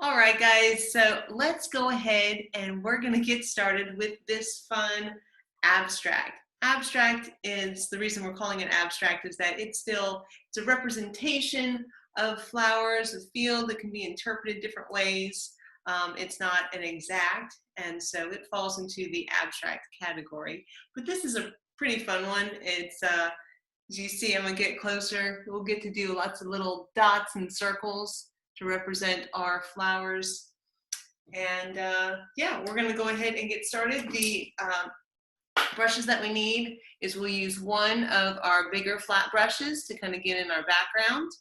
All right, guys, so let's go ahead and we're going to get started with this fun abstract. Abstract is, the reason we're calling it abstract is that it's a representation of flowers, a field that can be interpreted different ways. It's not an exact, and so it falls into the abstract category. But this is a pretty fun one. It's, as you see, I'm going to get closer. We'll get to do lots of little dots and circles to represent our flowers. And yeah, we're going to go ahead and get started. The brushes that we need is we'll use one of our bigger flat brushes to kind of get in our background.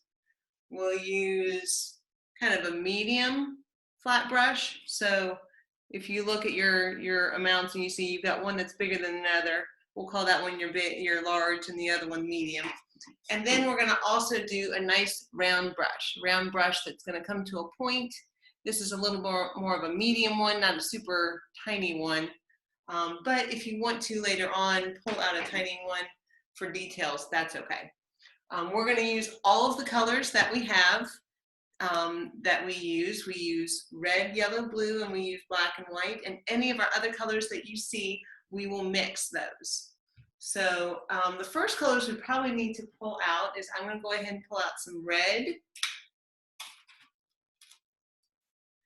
We'll use kind of a medium flat brush. So if you look at your amounts and you see you've got one that's bigger than another, we'll call that one your large and the other one medium. And then we're going to also do a nice round brush that's going to come to a point. This is a little more of a medium one, not a super tiny one. But if you want to later on pull out a tiny one for details, that's okay. We're going to use all of the colors that we have that we use. We use red, yellow, blue, and we use black and white. And any of our other colors that you see, we will mix those. So the first colors we probably need to pull out is I'm going to go ahead and pull out some red.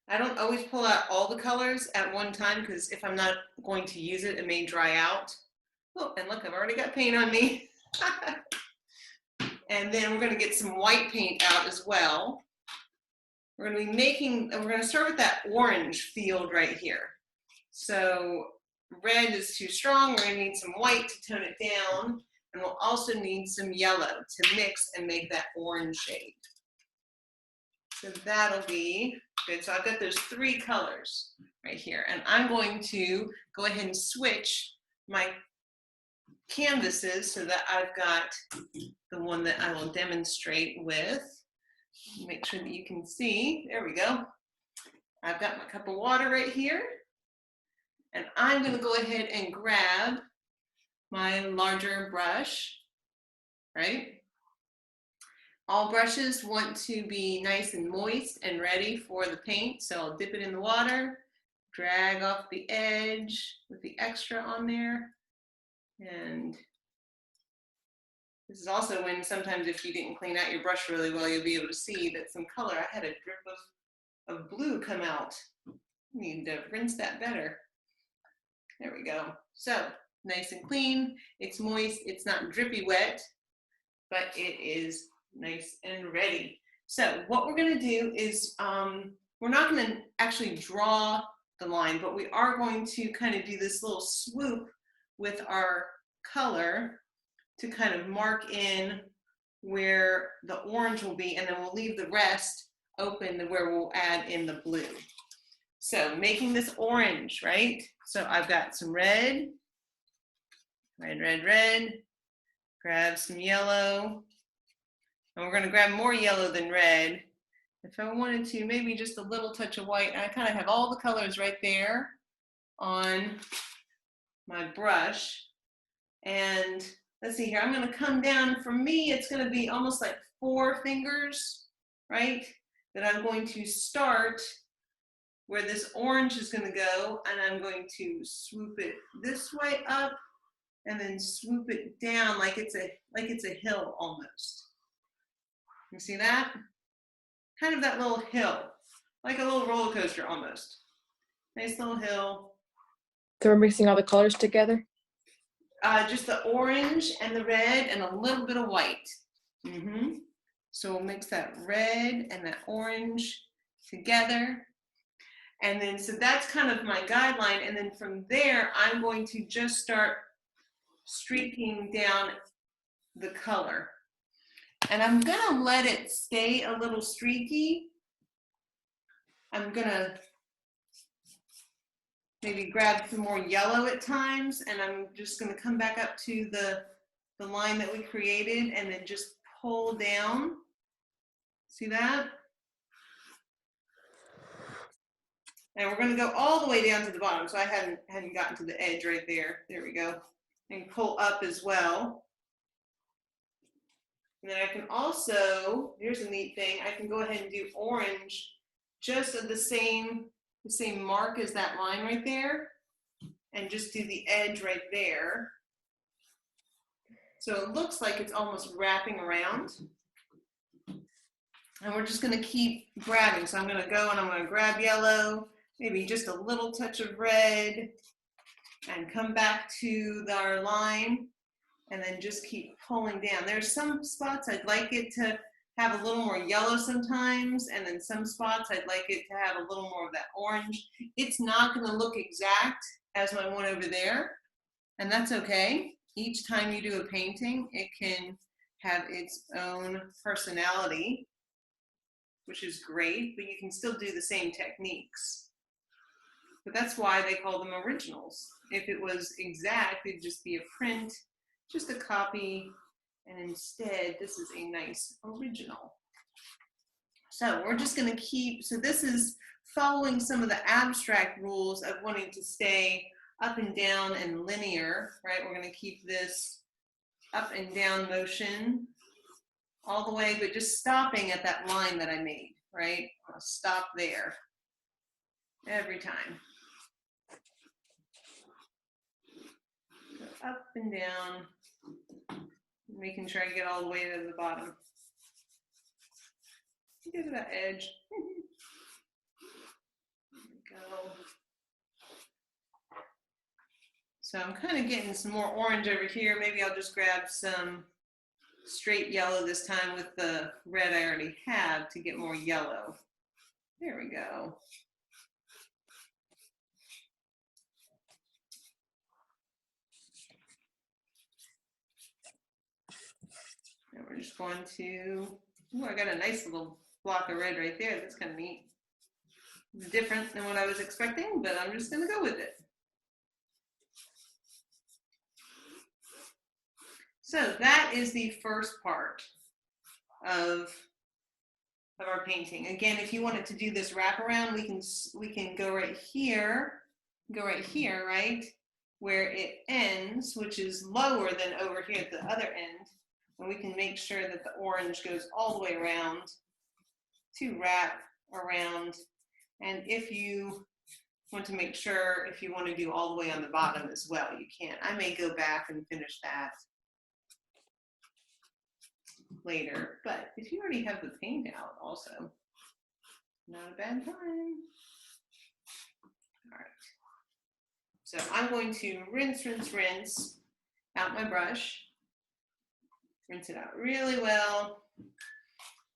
I don't always pull out all the colors at one time because if I'm not going to use it, it may dry out. Oh, and look, I've already got paint on me. And then we're going to get some white paint out as well. We're going to start with that orange field right here. So red is too strong. We're going to need some white to tone it down. And we'll also need some yellow to mix and make that orange shade. So that'll be good. So I've got those three colors right here. And I'm going to go ahead and switch my canvases so that I've got the one that I will demonstrate with. Make sure that you can see. There we go. I've got my cup of water right here. And I'm going to go ahead and grab my larger brush, right? All brushes want to be nice and moist and ready for the paint. So I'll dip it in the water, drag off the edge with the extra on there. And this is also when sometimes if you didn't clean out your brush really well, you'll be able to see that some color, I had a drip of blue come out. Need to rinse that better. There we go. So nice and clean. It's moist. It's not drippy wet, but it is nice and ready. So what we're going to do is we're not going to actually draw the line, but we are going to kind of do this little swoop with our color to kind of mark in where the orange will be, and then we'll leave the rest open to where we'll add in the blue. So making this orange, right? So I've got some red, grab some yellow, and we're going to grab more yellow than red. If I wanted to, maybe just a little touch of white. I kind of have all the colors right there on my brush. And let's see here, I'm going to come down. For me, it's going to be almost like 4 fingers, right? That I'm going to start where this orange is going to go, and I'm going to swoop it this way up and then swoop it down like it's a hill almost. You see that? Kind of that little hill, like a little roller coaster almost. Nice little hill. So we're mixing all the colors together? Just the orange and the red and a little bit of white. So we'll mix that red and that orange together. And then, so that's kind of my guideline. And then from there, I'm going to just start streaking down the color. And I'm going to let it stay a little streaky. I'm going to maybe grab some more yellow at times, and I'm just going to come back up to the line that we created and then just pull down. See that? And we're going to go all the way down to the bottom. So I hadn't gotten to the edge right there. There we go. And pull up as well. And then I can also, here's a neat thing, I can go ahead and do orange just at the same mark as that line right there, and just do the edge right there. So it looks like it's almost wrapping around. And we're just gonna keep grabbing. So I'm gonna go and I'm gonna grab yellow, maybe just a little touch of red, and come back to our line, and then just keep pulling down. There's some spots I'd like it to have a little more yellow sometimes, and then some spots I'd like it to have a little more of that orange. It's not gonna look exact as my one over there, and that's okay. Each time you do a painting, it can have its own personality, which is great, but you can still do the same techniques. But that's why they call them originals. If it was exact, it'd just be a print, just a copy, and instead, this is a nice original. So we're just gonna keep, so this is following some of the abstract rules of wanting to stay up and down and linear, right? We're gonna keep this up and down motion all the way, but just stopping at that line that I made, right? I'll stop there every time. Go up and down, making sure I get all the way to the bottom. Get to that edge. There we go. So I'm kind of getting some more orange over here. Maybe I'll just grab some straight yellow this time with the red I already have to get more yellow. There we go. And we're just going to, oh, I got a nice little block of red right there. That's kind of neat. It's different than what I was expecting, but I'm just gonna go with it. So that is the first part of our painting. Again, if you wanted to do this wraparound, we can go right here, right? Where it ends, which is lower than over here at the other end. And we can make sure that the orange goes all the way around to wrap around. And if you want to make sure, if you want to do all the way on the bottom as well, you can. I may go back and finish that later, but if you already have the paint out also, not a bad time. All right. So I'm going to rinse out my brush. Rinse it out really well,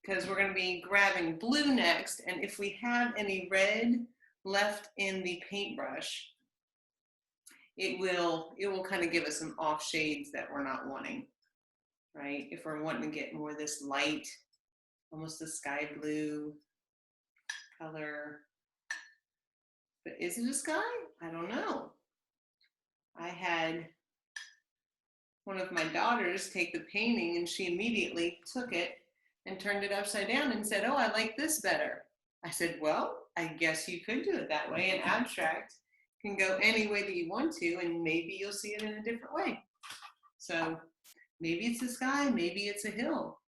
because we're going to be grabbing blue next, and if we have any red left in the paintbrush, it will kind of give us some off shades that we're not wanting, right? If we're wanting to get more of this light, almost the sky blue color. But is it a sky? I don't know. I had one of my daughters take the painting, and she immediately took it and turned it upside down and said, oh, I like this better. I said, well, I guess you could do it that way. And abstract can go any way that you want to, and maybe you'll see it in a different way. So maybe it's the sky, maybe it's a hill,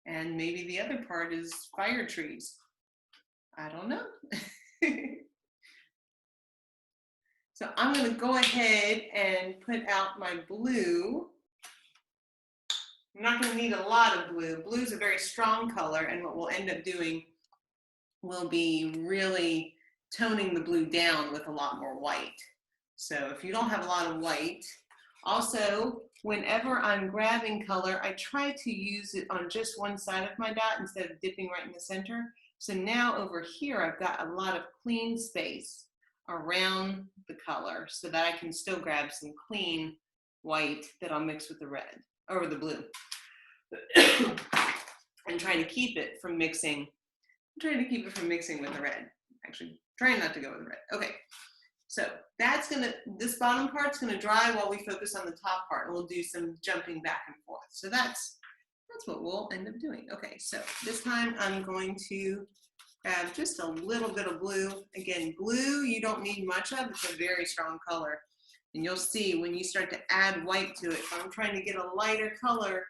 and maybe the other part is fire trees. I don't know. So I'm going to go ahead and put out my blue. I'm not going to need a lot of blue. Blue is a very strong color, and what we'll end up doing will be really toning the blue down with a lot more white. So if you don't have a lot of white, also, whenever I'm grabbing color, I try to use it on just one side of my dot instead of dipping right in the center. So now over here, I've got a lot of clean space around the color so that I can still grab some clean white that I'll mix with the red or the blue. And trying to keep it from mixing. I'm trying to keep it from mixing with the red. Actually, trying not to go with the red. Okay, so this bottom part's gonna dry while we focus on the top part, and we'll do some jumping back and forth. So that's what we'll end up doing. Okay, so this time I'm going to grab just a little bit of blue. Again, blue you don't need much of. It's a very strong color. And you'll see when you start to add white to it, if I'm trying to get a lighter color,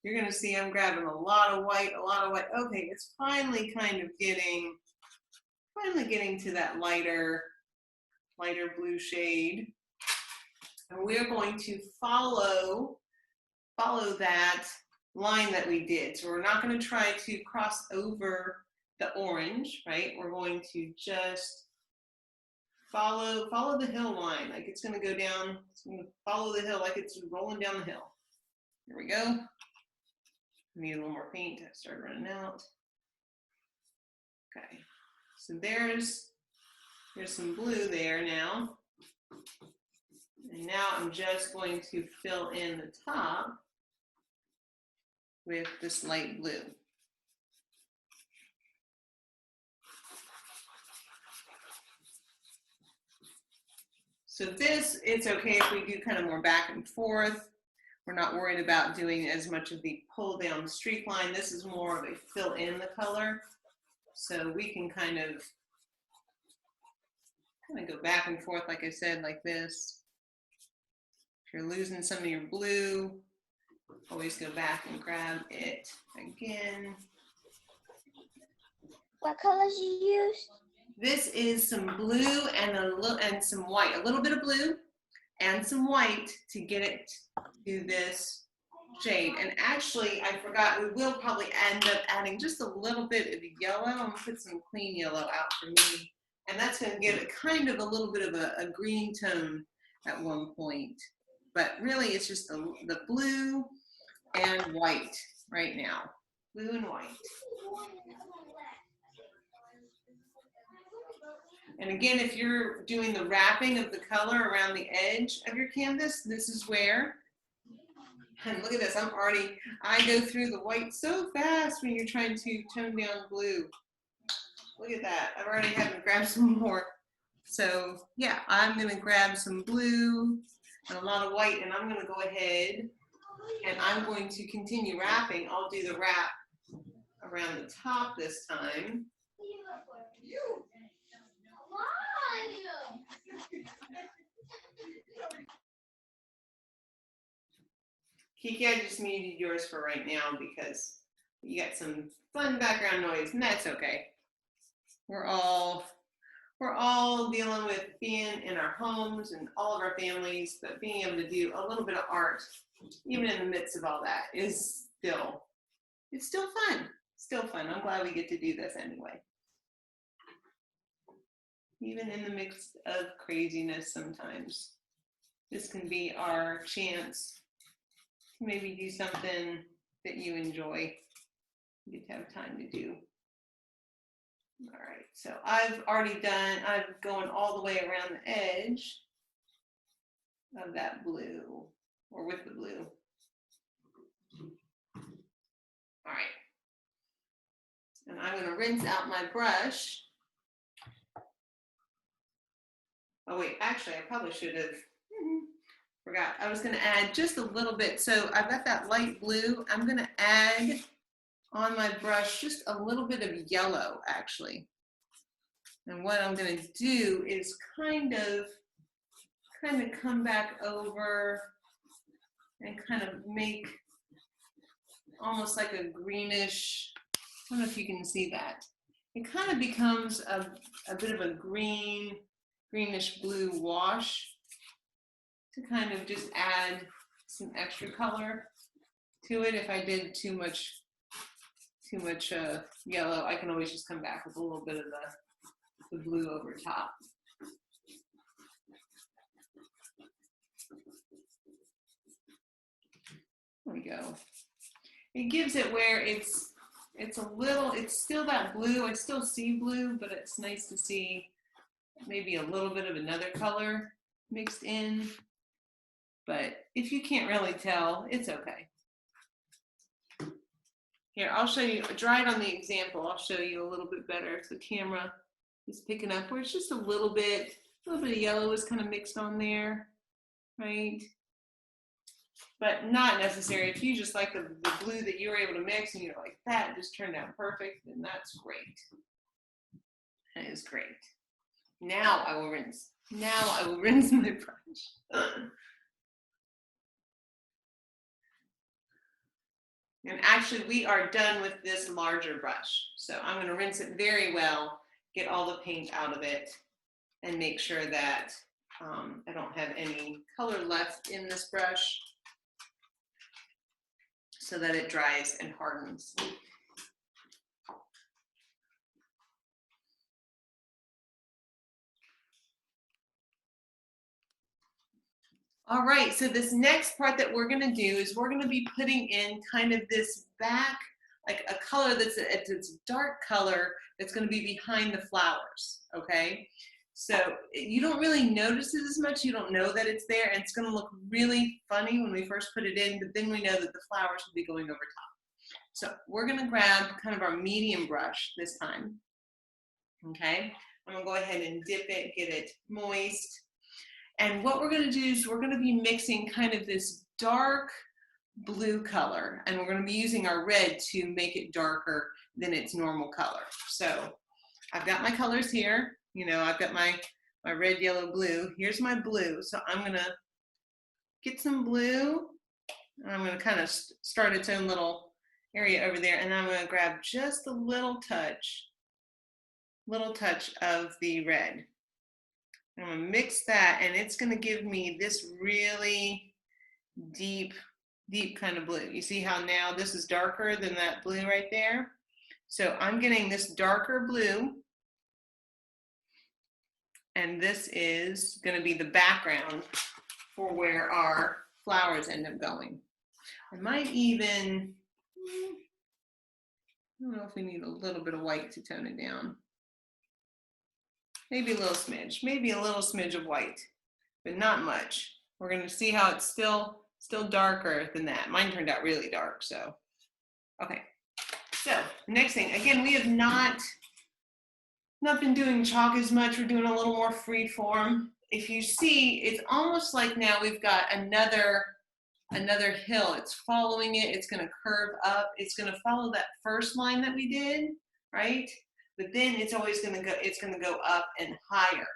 you're gonna see I'm grabbing a lot of white, a lot of white. Okay, it's finally kind of getting finally getting to that lighter blue shade. And we're going to follow that line that we did. So we're not going to try to cross over the orange, right? We're going to just follow the hill line, like it's going to go down. It's going to follow the hill like it's rolling down the hill. Here we go. Need a little more paint. I started running out. Okay, so there's some blue there now. And now I'm just going to fill in the top with this light blue. So this, it's okay if we do kind of more back and forth. We're not worried about doing as much of the pull down streak line. This is more of a fill in the color. So we can kind of go back and forth, like I said, like this. If you're losing some of your blue, always go back and grab it again. What colors you use? This is some blue and some white, a little bit of blue and some white to get it to this shade. And actually, I forgot, we will probably end up adding just a little bit of yellow. I'm gonna put some clean yellow out for me. And that's gonna give it kind of a little bit of a green tone at one point. But really, it's just the blue and white right now. Blue and white. And again, if you're doing the wrapping of the color around the edge of your canvas, this is where, and look at this, I go through the white so fast when you're trying to tone down blue. Look at that, I've already had to grab some more. So yeah, I'm gonna grab some blue and a lot of white, and I'm gonna go ahead and I'm going to continue wrapping. I'll do the wrap around the top this time. Kiki, I just muted yours for right now because you got some fun background noise, and that's okay. We're all dealing with being in our homes and all of our families, but being able to do a little bit of art, even in the midst of all that, is still fun. Still fun. I'm glad we get to do this anyway. Even in the midst of craziness sometimes. This can be our chance to maybe do something that you enjoy, you have time to do. All right, so I'm going all the way around the edge of that blue, or with the blue. All right. And I'm going to rinse out my brush. Oh wait, actually I probably should have forgot. I was going to add just a little bit. So I've got that light blue. I'm going to add on my brush just a little bit of yellow actually. And what I'm going to do is kind of come back over and kind of make almost like a greenish, I don't know if you can see that. It kind of becomes a bit of a greenish blue wash to kind of just add some extra color to it. If I did too much yellow, I can always just come back with a little bit of the blue over top. There we go. It gives it where it's still that blue. I still see blue, but it's nice to see maybe a little bit of another color mixed in. But if you can't really tell, it's okay. Here, I'll show you, try it on the example. I'll show you a little bit better if the camera is picking up where it's just a little bit of yellow is kind of mixed on there, right? But not necessary. If you just like the blue that you were able to mix and you're like, that just turned out perfect, then that's great. That is great. Now I will rinse. Now I will rinse my brush. And actually we are done with this larger brush. So I'm going to rinse it very well get all the paint out of it and make sure that I don't have any color left in this brush so that it dries and hardens. All right, so this next part that we're gonna do is we're gonna be putting in kind of this back, like a color that's it's dark color that's gonna be behind the flowers, okay? So you don't really notice it as much, you don't know that it's there, and it's gonna look really funny when we first put it in, but then we know that the flowers will be going over top. So we're gonna grab kind of our medium brush this time, okay? I'm gonna go ahead and dip it, get it moist. And what we're going to do is we're going to be mixing kind of this dark blue color, and we're going to be using our red to make it darker than its normal color. So I've got my colors here. You know, I've got my red, yellow, blue. Here's my blue. So I'm going to get some blue, and I'm going to kind of start its own little area over there, and I'm going to grab just a little touch of the red. I'm gonna mix that, and it's gonna give me this really deep kind of blue. You see how now this is darker than that blue right there? So I'm getting this darker blue, and this is gonna be the background for where our flowers end up going. I might even, I don't know if we need a little bit of white to tone it down. Maybe a little smidge of white, but not much. We're going to see how it's still darker than that. Mine turned out really dark, so. Okay, so next thing, again, we have not been doing chalk as much. We're doing a little more free form. If you see, it's almost like now we've got another hill. It's following it, it's going to curve up. It's going to follow that first line that we did, right? But then it's always going to go up and higher.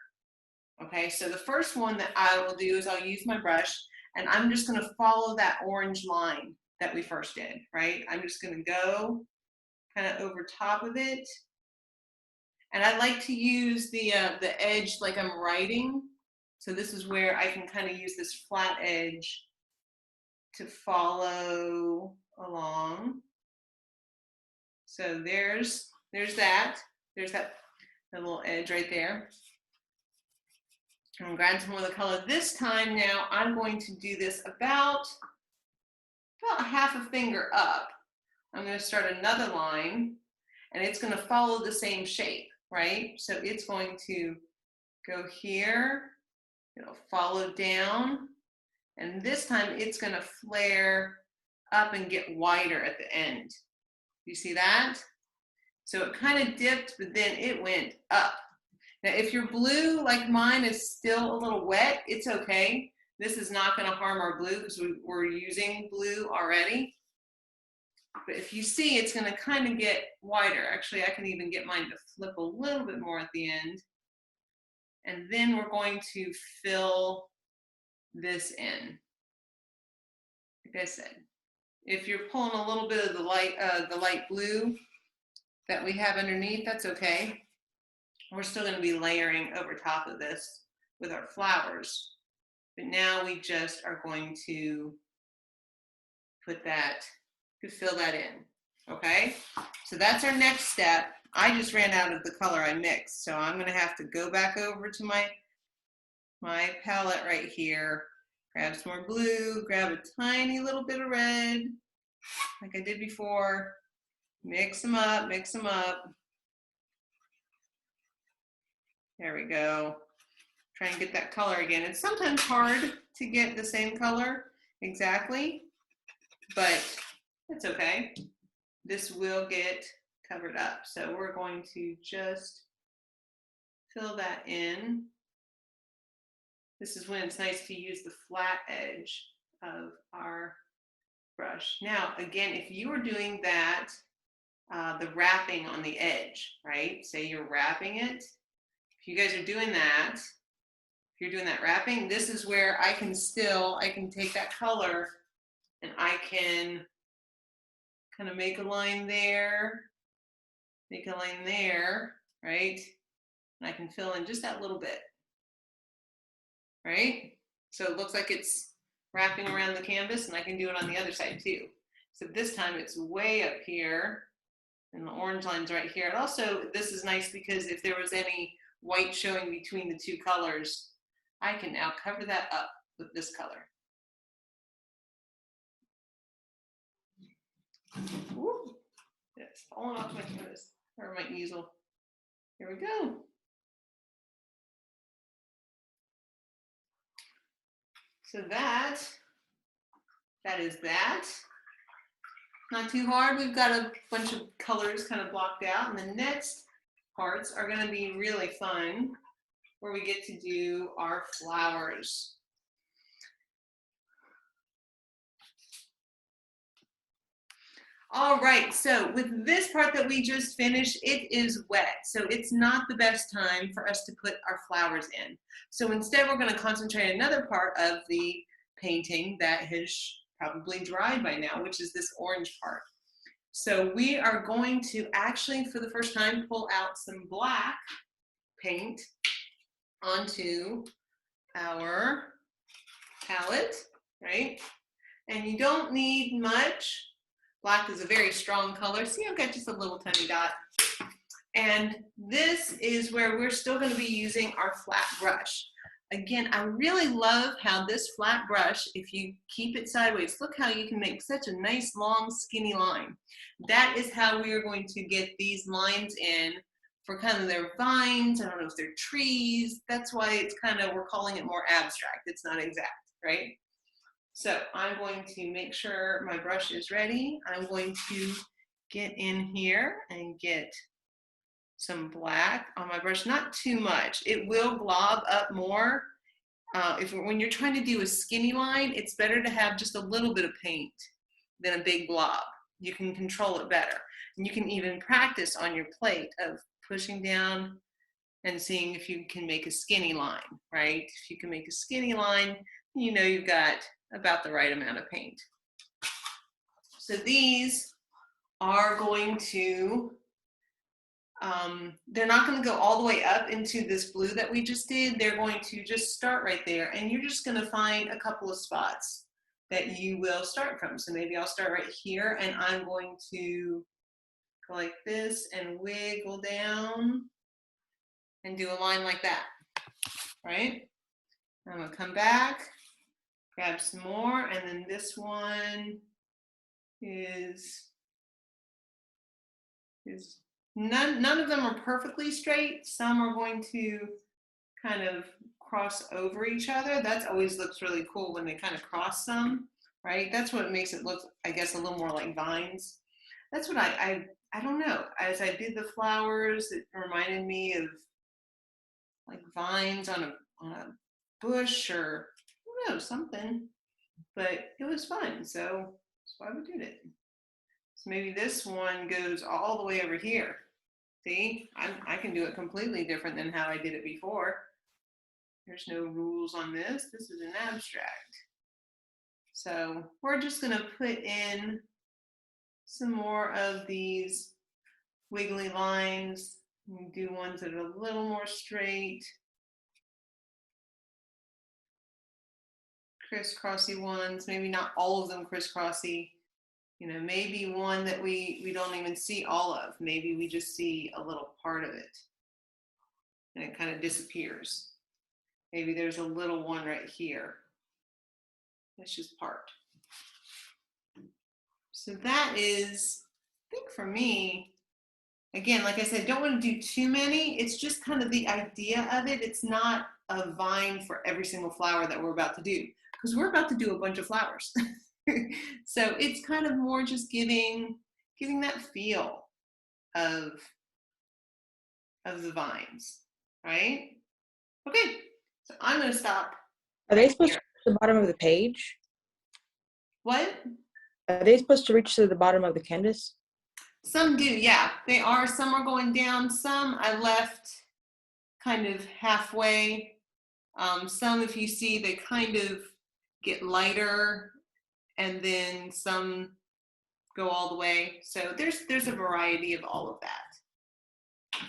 Okay, so the first one that I will do is I'll use my brush, and I'm just going to follow that orange line that we first did, right? I'm just going to go kind of over top of it, and I like to use the edge like I'm writing. So this is where I can kind of use this flat edge to follow along. So there's that. There's that little edge right there. I'm gonna grab some of the color. This time now, I'm going to do this about a half a finger up. I'm gonna start another line, and it's gonna follow the same shape, right? So it's going to go here, it'll follow down, and this time it's gonna flare up and get wider at the end. You see that? So it kind of dipped, but then it went up. Now, if your blue, like mine, is still a little wet, it's okay. This is not going to harm our blue because we're using blue already. But if you see, it's going to kind of get wider. Actually, I can even get mine to flip a little bit more at the end. And then we're going to fill this in. Like I said, if you're pulling a little bit of the light blue that we have underneath, that's okay. We're still going to be layering over top of this with our flowers. But now we just are going to fill that in, okay? So that's our next step. I just ran out of the color I mixed, so I'm going to have to go back over to my palette right here, grab some more blue, grab a tiny little bit of red, like I did before, mix them up. There we go. Try and get that color again. It's sometimes hard to get the same color exactly, but it's okay. This will get covered up. So we're going to just fill that in. This is when it's nice to use the flat edge of our brush. Now, again, if you were doing that, the wrapping on the edge, right? Say you're wrapping it. If you guys are doing that, if you're doing that wrapping, this is where I can take that color and I can kind of make a line there, right? And I can fill in just that little bit, right? So it looks like it's wrapping around the canvas, and I can do it on the other side too. So this time it's way up here, and the orange line's right here. And also, this is nice because if there was any white showing between the two colors, I can now cover that up with this color. Woo, it's falling off my canvas, or my easel. Here we go. So that is that. Not too hard. We've got a bunch of colors kind of blocked out, and the next parts are going to be really fun, where we get to do our flowers. All right, so with this part that we just finished, it is wet, so it's not the best time for us to put our flowers in. So instead, we're going to concentrate on another part of the painting that has probably dried by now, which is this orange part. So we are going to actually, for the first time, pull out some black paint onto our palette, right? And you don't need much. Black is a very strong color. See, I've got just a little tiny dot. And this is where we're still going to be using our flat brush. Again, I really love how this flat brush, if you keep it sideways, look how you can make such a nice, long, skinny line. That is how we are going to get these lines in for kind of their vines. I don't know if they're trees. That's why it's kind of, we're calling it more abstract. It's not exact, right? So I'm going to make sure my brush is ready. I'm going to get in here and get some black on my brush, not too much. It will glob up more. When you're trying to do a skinny line, it's better to have just a little bit of paint than a big blob. You can control it better. And you can even practice on your plate of pushing down and seeing if you can make a skinny line, right? If you can make a skinny line, you know you've got about the right amount of paint. So these are going to, they're not going to go all the way up into this blue that we just did. They're going to just start right there, and you're just going to find a couple of spots that you will start from. So maybe I'll start right here, and I'm going to go like this and wiggle down and do a line like that, right? I'm going to come back, grab some more, and then this one is none of them are perfectly straight. Some are going to kind of cross over each other. That always looks really cool when they kind of cross some, right? That's what makes it look, I guess, a little more like vines. That's what I don't know. As I did the flowers, it reminded me of like vines on a bush, or I don't know, something. But it was fun, so that's why we did it. So maybe this one goes all the way over here. See, I can do it completely different than how I did it before. There's no rules on this. This is an abstract. So we're just going to put in some more of these wiggly lines. We do ones that are a little more straight. Crisscrossy ones, maybe not all of them crisscrossy. You know, maybe one that we don't even see all of. Maybe we just see a little part of it and it kind of disappears. Maybe there's a little one right here. That's just part. So that is, I think for me, again, like I said, don't want to do too many. It's just kind of the idea of it. It's not a vine for every single flower that we're about to do, because we're about to do a bunch of flowers. So it's kind of more just giving that feel of the vines, right? Okay, so I'm going to stop. Are they supposed to reach the bottom of the page? What? Are they supposed to reach to the bottom of the canvas? Some do, yeah. They are. Some are going down. Some I left kind of halfway. Some, if you see, they kind of get lighter, and then some go all the way. So there's a variety of all of that.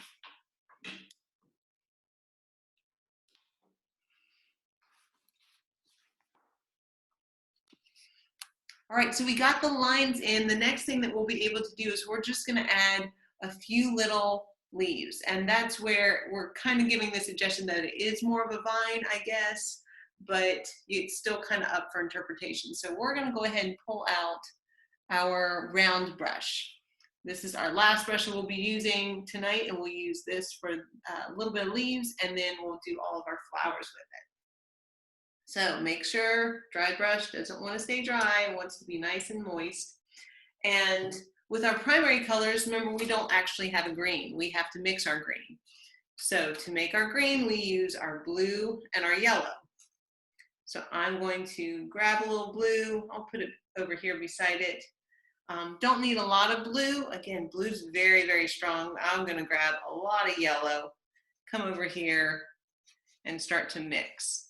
All right, so we got the lines in. The next thing that we'll be able to do is we're just gonna add a few little leaves. And that's where we're kind of giving the suggestion that it is more of a vine, I guess, but it's still kind of up for interpretation. So we're gonna go ahead and pull out our round brush. This is our last brush that we'll be using tonight, and we'll use this for a little bit of leaves, and then we'll do all of our flowers with it. So make sure dry brush doesn't want to stay dry, it wants to be nice and moist. And with our primary colors, remember we don't actually have a green, we have to mix our green. So to make our green, we use our blue and our yellow. So I'm going to grab a little blue, I'll put it over here beside it. Don't need a lot of blue. Again, blue's very, very strong. I'm gonna grab a lot of yellow, come over here and start to mix.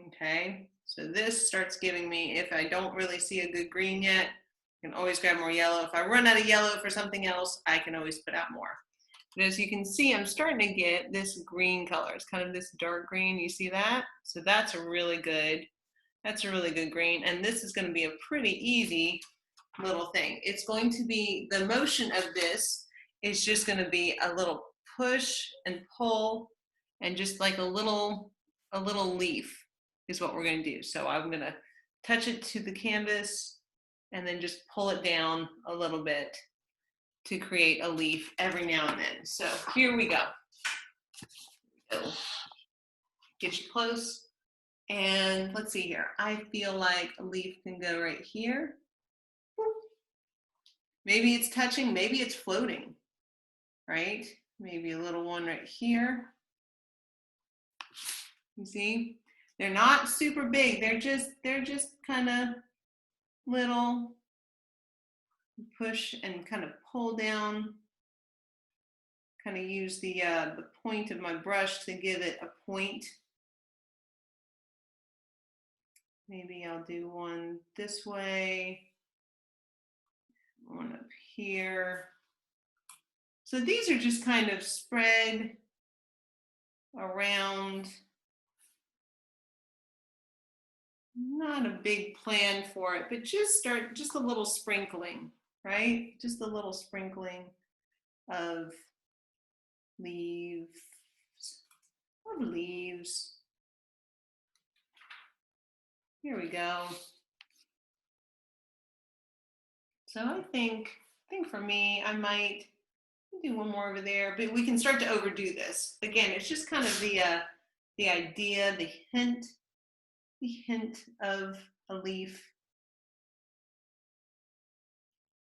Okay, so this starts giving me, if I don't really see a good green yet, I can always grab more yellow. If I run out of yellow for something else, I can always put out more. But as you can see, I'm starting to get this green color. It's kind of this dark green, you see that? So that's a really good green. And this is gonna be a pretty easy little thing. It's going to be, the motion of this is just gonna be a little push and pull and just like a little leaf is what we're gonna do. So I'm gonna touch it to the canvas and then just pull it down a little bit to create a leaf every now and then. So here we go. Get you close. And let's see here. I feel like a leaf can go right here. Maybe it's touching, maybe it's floating, right? Maybe a little one right here. You see? They're not super big. They're just kind of little. Push and kind of pull down. Kind of use the point of my brush to give it a point. Maybe I'll do one this way, one up here. So these are just kind of spread around. Not a big plan for it, but just a little sprinkling, right? Just a little sprinkling of leaves. Here we go. So I think for me, I might do one more over there, but we can start to overdo this. Again, it's just kind of the idea, the hint of a leaf.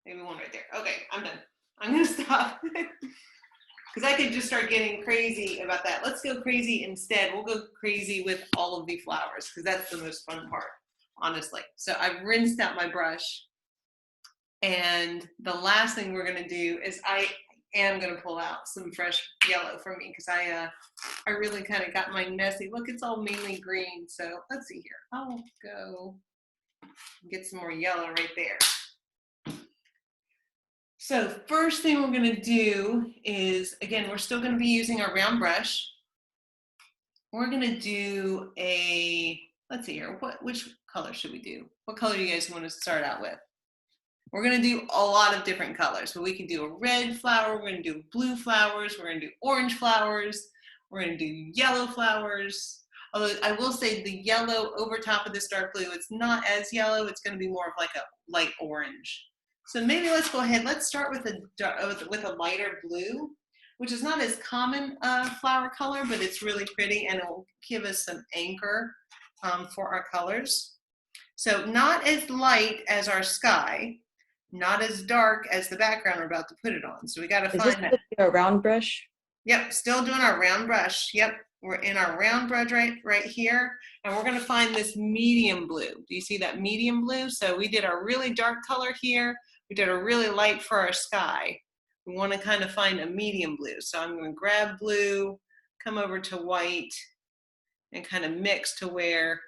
Maybe one right there. Okay, I'm done. I'm gonna stop. Because I could just start getting crazy about that. Let's go crazy instead. We'll go crazy with all of the flowers because that's the most fun part, honestly. So I've rinsed out my brush. And the last thing we're gonna do is I am gonna pull out some fresh yellow from me because I really kind of got mine messy. Look, it's all mainly green. So let's see here. I'll go get some more yellow right there. So first thing we're gonna do is, again, we're still gonna be using our round brush. We're gonna do let's see here, which color should we do? What color do you guys want to start out with? We're gonna do a lot of different colors. So we can do a red flower, we're gonna do blue flowers, we're gonna do orange flowers, we're gonna do yellow flowers. Although I will say the yellow over top of this dark blue, it's not as yellow, it's gonna be more of like a light orange. So maybe let's go ahead, let's start with a lighter blue, which is not as common flower color, but it's really pretty and it will give us some anchor for our colors. So not as light as our sky, not as dark as the background we're about to put it on. So we gotta find that. A round brush? Yep, still doing our round brush. Yep, we're in our round brush right here. And we're gonna find this medium blue. Do you see that medium blue? So we did our really dark color here. We did a really light for our sky. We wanna kind of find a medium blue. So I'm gonna grab blue, come over to white, and kind of mix to where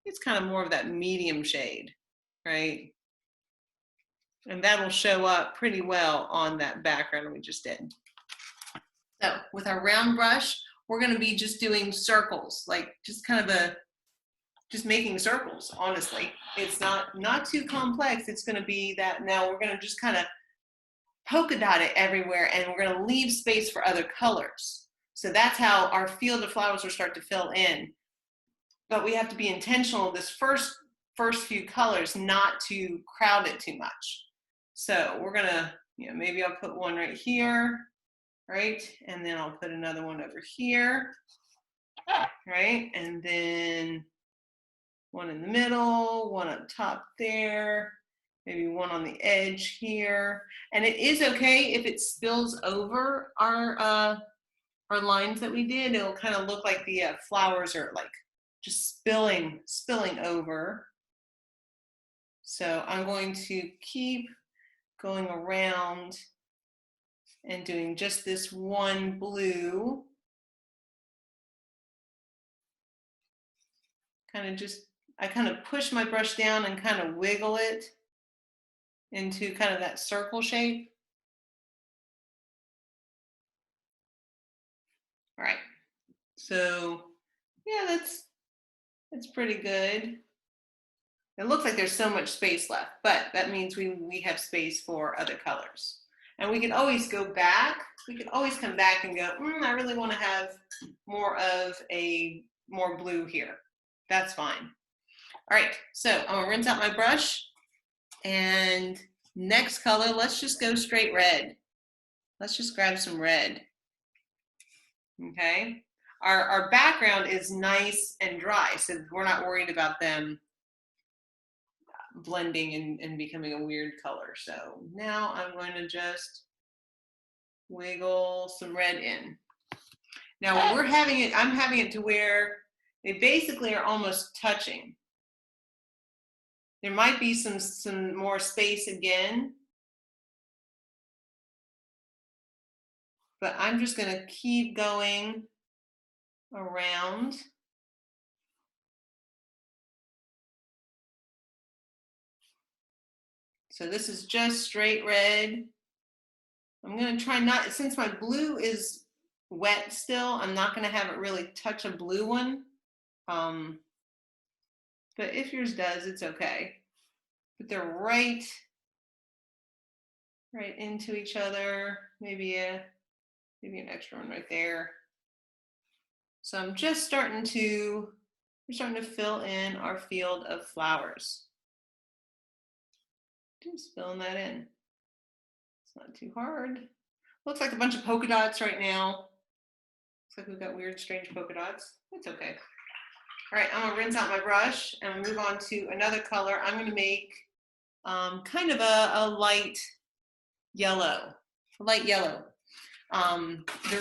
it's kind of more of that medium shade, right? And that'll show up pretty well on that background we just did. So with our round brush, we're gonna be just doing circles, like just kind of just making circles, honestly. It's not too complex. It's gonna be that now we're gonna just kind of polka dot it everywhere and we're gonna leave space for other colors. So that's how our field of flowers will start to fill in. But we have to be intentional this first few colors not to crowd it too much. So we're gonna, maybe I'll put one right here, right? And then I'll put another one over here, right? And then one in the middle, one up top there, maybe one on the edge here. And it is okay if it spills over our lines that we did. It'll kind of look like the flowers are like just spilling over. So I'm going to keep going around and doing just this one blue. I kind of push my brush down and kind of wiggle it into kind of that circle shape. All right, so yeah, that's pretty good. It looks like there's so much space left, but that means we have space for other colors. And we can always go back. We can always come back and go, I really want to have more blue here. That's fine. All right, so I'm gonna rinse out my brush, and next color, let's just go straight red. Let's just grab some red. Okay, our background is nice and dry, so we're not worried about them blending and becoming a weird color. So now I'm going to just wiggle some red in. Now I'm having it to where they basically are almost touching. There might be some more space again, but I'm just going to keep going around. So this is just straight red. I'm going to try not, since my blue is wet still, I'm not going to have it really touch a blue one. But if yours does, it's okay. But they're right into each other. Maybe an extra one right there. So I'm just starting to fill in our field of flowers. Just filling that in. It's not too hard. Looks like a bunch of polka dots right now. Looks like we've got weird, strange polka dots. It's okay. All right, I'm gonna rinse out my brush and move on to another color. I'm gonna make kind of a light yellow. The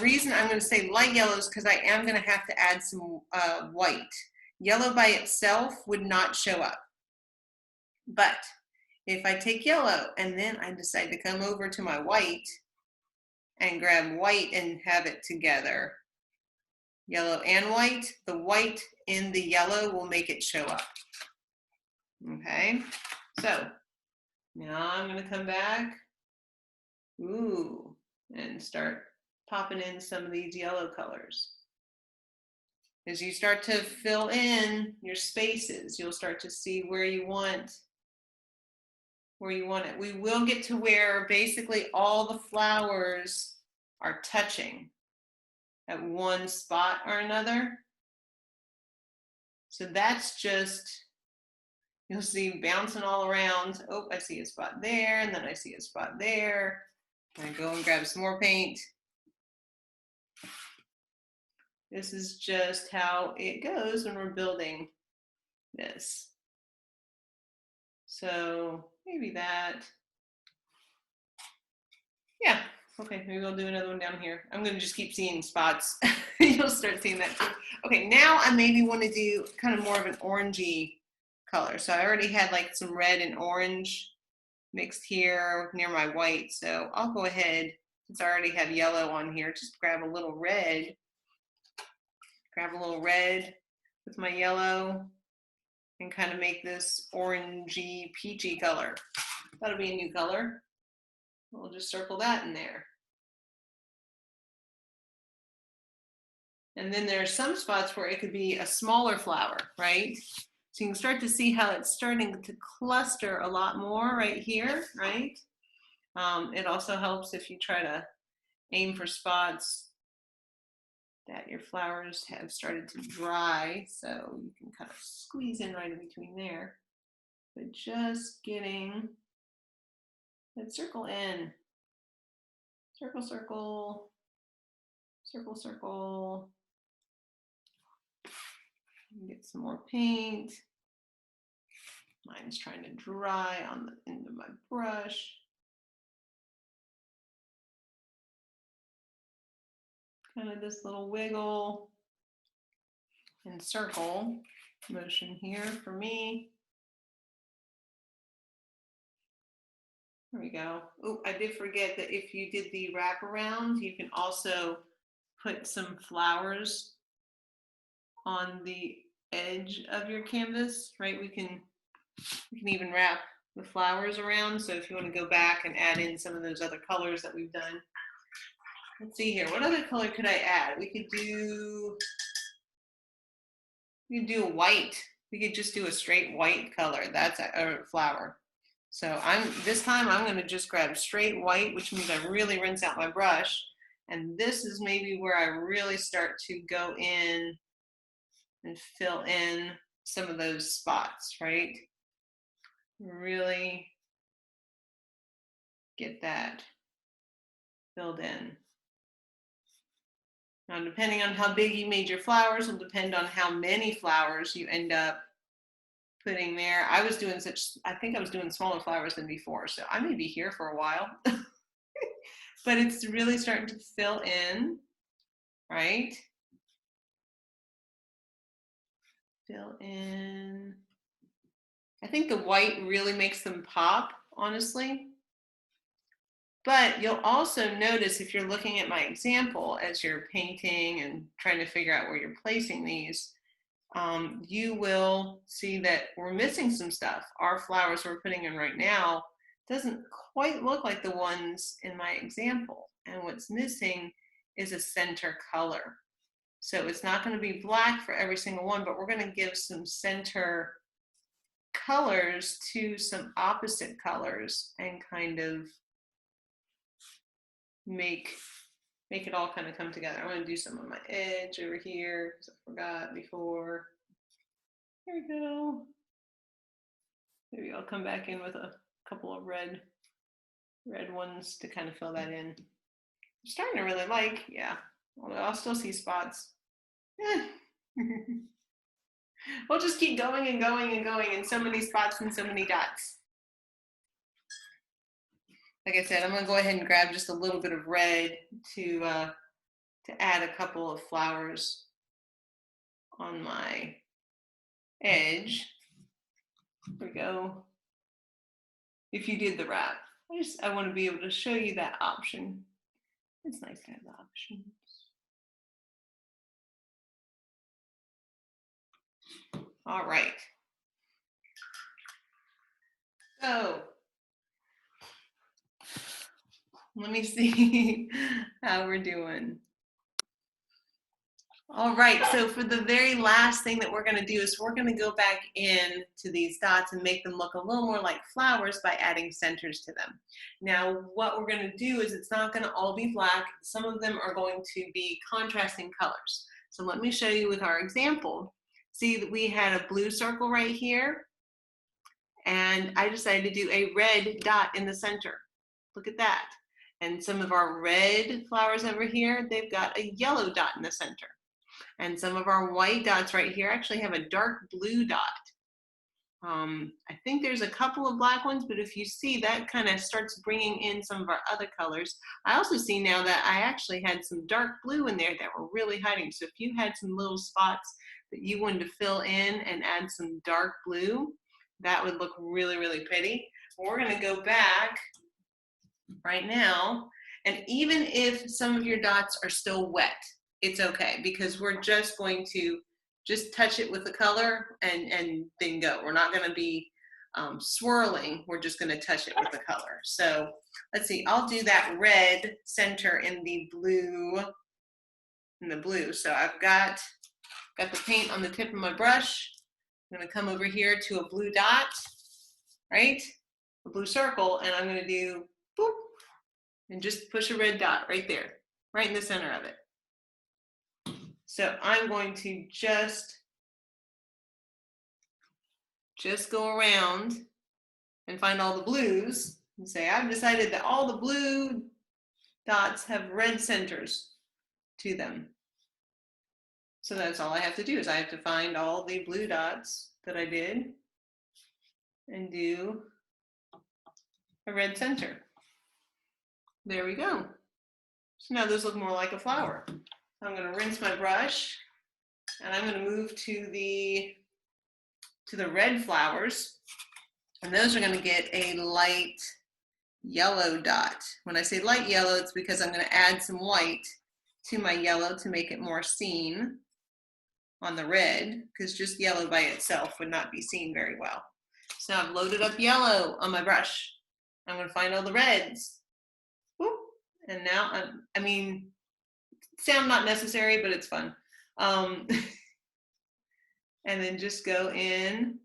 reason I'm gonna say light yellow is because I am gonna have to add some white. Yellow by itself would not show up. But if I take yellow and then I decide to come over to my white and grab white and have it together, yellow and white, the white in the yellow will make it show up. Okay, so now I'm gonna come back, and start popping in some of these yellow colors. As you start to fill in your spaces, you'll start to see where you want it. We will get to where basically all the flowers are touching at one spot or another. So that's just, you'll see bouncing all around. Oh, I see a spot there, and then I see a spot there. I go and grab some more paint. This is just how it goes when we're building this. So maybe that. Yeah, okay, maybe we'll do another one down here. I'm gonna just keep seeing spots. You'll start seeing that too. Okay, now I maybe want to do kind of more of an orangey color. So I already had like some red and orange mixed here near my white. So I'll go ahead, since I already have yellow on here, just grab a little red. Grab a little red with my yellow and kind of make this orangey, peachy color. That'll be a new color. We'll just circle that in there. And then there are some spots where it could be a smaller flower, right? So you can start to see how it's starting to cluster a lot more right here, right? It also helps if you try to aim for spots that your flowers have started to dry, so you can kind of squeeze in right in between there. But just getting that circle in. Circle, circle, circle, circle. Get some more paint. Mine's trying to dry on the end of my brush. Kind of this little wiggle and circle motion here for me. There we go. Oh, I did forget that if you did the wraparound, you can also put some flowers on the edge of your canvas, right? We can even wrap the flowers around. So if you want to go back and add in some of those other colors that we've done. Let's see here. What other color could I add? We could do a white. We could just do a straight white color. That's a flower. So this time I'm going to just grab straight white, which means I really rinse out my brush. And this is maybe where I really start to go in and fill in some of those spots, right? Really get that filled in. Now, depending on how big you made your flowers will depend on how many flowers you end up putting there. I think I was doing smaller flowers than before, so I may be here for a while. But it's really starting to fill in, right? Fill in. I think the white really makes them pop, honestly. But you'll also notice if you're looking at my example as you're painting and trying to figure out where you're placing these, you will see that we're missing some stuff. Our flowers we're putting in right now doesn't quite look like the ones in my example. And what's missing is a center color. So it's not going to be black for every single one, but we're going to give some center colors to some opposite colors and kind of make it all kind of come together. I'm going to do some on my edge over here because I forgot before. There we go. Maybe I'll come back in with a couple of red ones to kind of fill that in. I'm starting to really like, yeah, although I'll still see spots. We'll just keep going and going and going, and so many spots and so many dots. Like I said, I'm going to go ahead and grab just a little bit of red to add a couple of flowers on my edge. There we go. If you did the wrap, I want to be able to show you that option. It's nice to have the options. All right. So let me see how we're doing. All right, so for the very last thing that we're going to do is we're going to go back in to these dots and make them look a little more like flowers by adding centers to them. Now, what we're going to do is it's not going to all be black. Some of them are going to be contrasting colors. So let me show you with our example. See that we had a blue circle right here, and I decided to do a red dot in the center. Look at that. And some of our red flowers over here, they've got a yellow dot in the center. And some of our white dots right here actually have a dark blue dot. I think there's a couple of black ones, but if you see, that kind of starts bringing in some of our other colors. I also see now that I actually had some dark blue in there that were really hiding. So if you had some little spots that you wanted to fill in and add some dark blue, that would look really, really pretty. We're going to go back right now, and even if some of your dots are still wet, it's okay, because we're just going to just touch it with the color and then go. We're not going to be swirling. We're just going to touch it with the color. So let's see. I'll do that red center in the blue. So I've got the paint on the tip of my brush. I'm gonna come over here to a blue dot, right? A blue circle, and I'm gonna do boop, and just push a red dot right there, right in the center of it. So I'm going to just go around and find all the blues and say, I've decided that all the blue dots have red centers to them. So that's all I have to do is I have to find all the blue dots that I did and do a red center. There we go. So now those look more like a flower. I'm going to rinse my brush and I'm going to move to the red flowers, and those are going to get a light yellow dot. When I say light yellow, it's because I'm going to add some white to my yellow to make it more seen on the red, because just yellow by itself would not be seen very well. So now I've loaded up yellow on my brush. I'm going to find all the reds. Whoop. And now, I mean, sound not necessary, but it's fun. And then just go in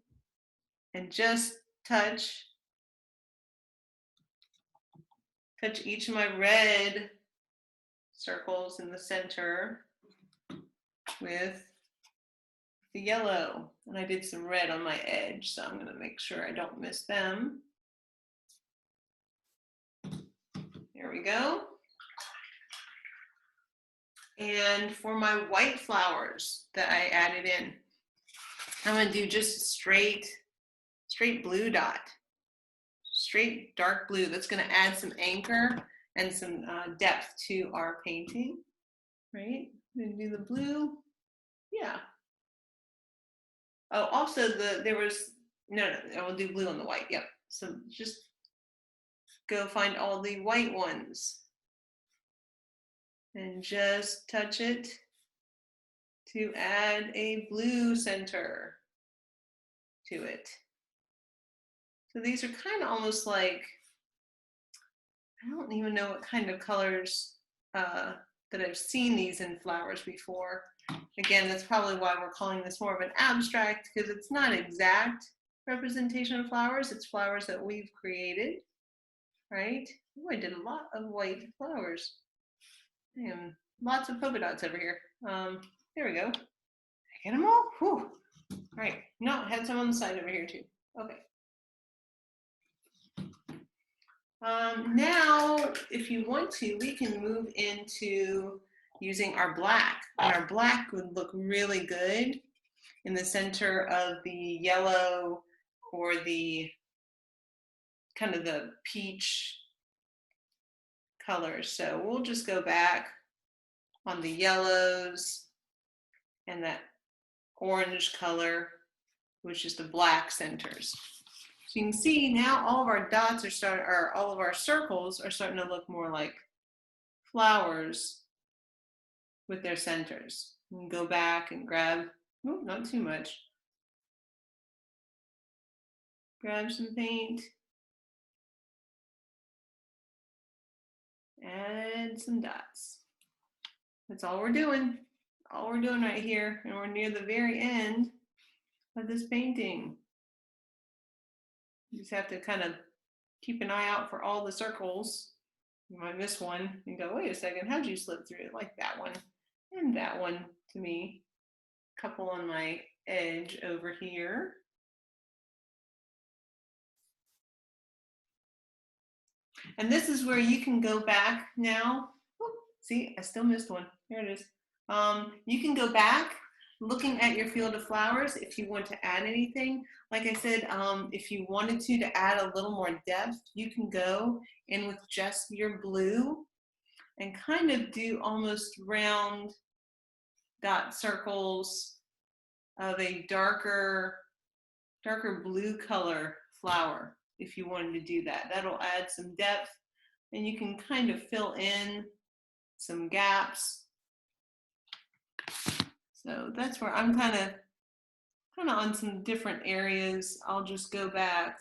and just touch each of my red circles in the center with the yellow. And I did some red on my edge, so I'm going to make sure I don't miss them. There we go. And for my white flowers that I added in, I'm going to do just a straight blue dot, straight dark blue. That's going to add some anchor and some depth to our painting, right? I'm going to do the blue, yeah. Oh, also I will do blue on the white, yep. So just go find all the white ones and just touch it to add a blue center to it. So these are kind of almost like, I don't even know what kind of colors that I've seen these in flowers before. Again, that's probably why we're calling this more of an abstract, because it's not exact representation of flowers. It's flowers that we've created, right? Oh, I did a lot of white flowers. Damn, lots of polka dots over here. There we go. Did I get them all? Whew. All right. No, I had some on the side over here too. Okay. Now, if you want to, we can move into using our black. And our black would look really good in the center of the yellow or the kind of the peach colors. So we'll just go back on the yellows and that orange color, which is the black centers. So you can see now all of our dots all of our circles are starting to look more like flowers with their centers. You can go back and grab, oh, not too much. Grab some paint. Add some dots. That's all we're doing. All we're doing right here, and we're near the very end of this painting. You just have to kind of keep an eye out for all the circles. You might miss one and go, wait a second, how'd you slip through it? Like that one and that one to me. A couple on my edge over here. And this is where you can go back now. Oh, see, I still missed one. There it is. You can go back looking at your field of flowers if you want to add anything. Like I said, if you wanted to add a little more depth, you can go in with just your blue and kind of do almost round dot circles of a darker blue color flower. If you wanted to do that, that'll add some depth, and you can kind of fill in some gaps. So that's where I'm kind of on some different areas. I'll just go back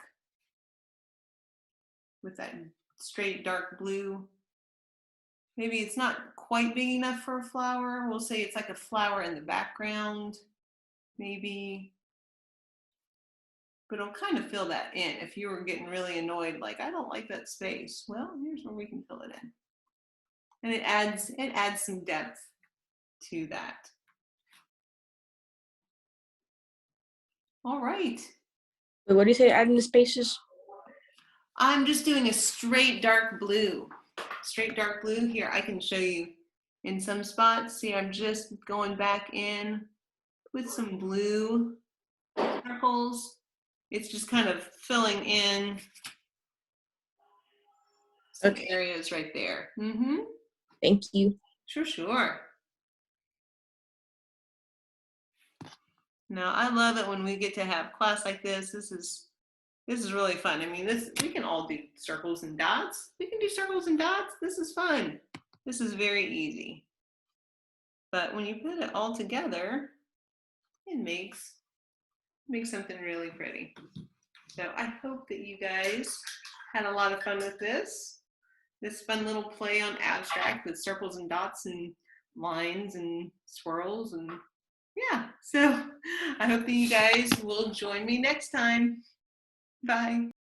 with that straight dark blue. Maybe it's not quite big enough for a flower. We'll say it's like a flower in the background, maybe. but it'll kind of fill that in. If you were getting really annoyed, like, I don't like that space, well, here's where we can fill it in. And it adds some depth to that. All right. Wait, what do you say? Add in the spaces? I'm just doing a straight dark blue. Straight dark blue here. I can show you in some spots. See, I'm just going back in with some blue circles. It's just kind of filling in some Okay. areas right there. Thank you. Sure. Now, I love it when we get to have class like this. This is really fun. I mean, we can all do circles and dots. We can do circles and dots. This is fun. This is very easy. But when you put it all together, it makes something really pretty. So I hope that you guys had a lot of fun with this fun little play on abstract with circles and dots and lines and swirls, and yeah. So I hope that you guys will join me next time. Bye.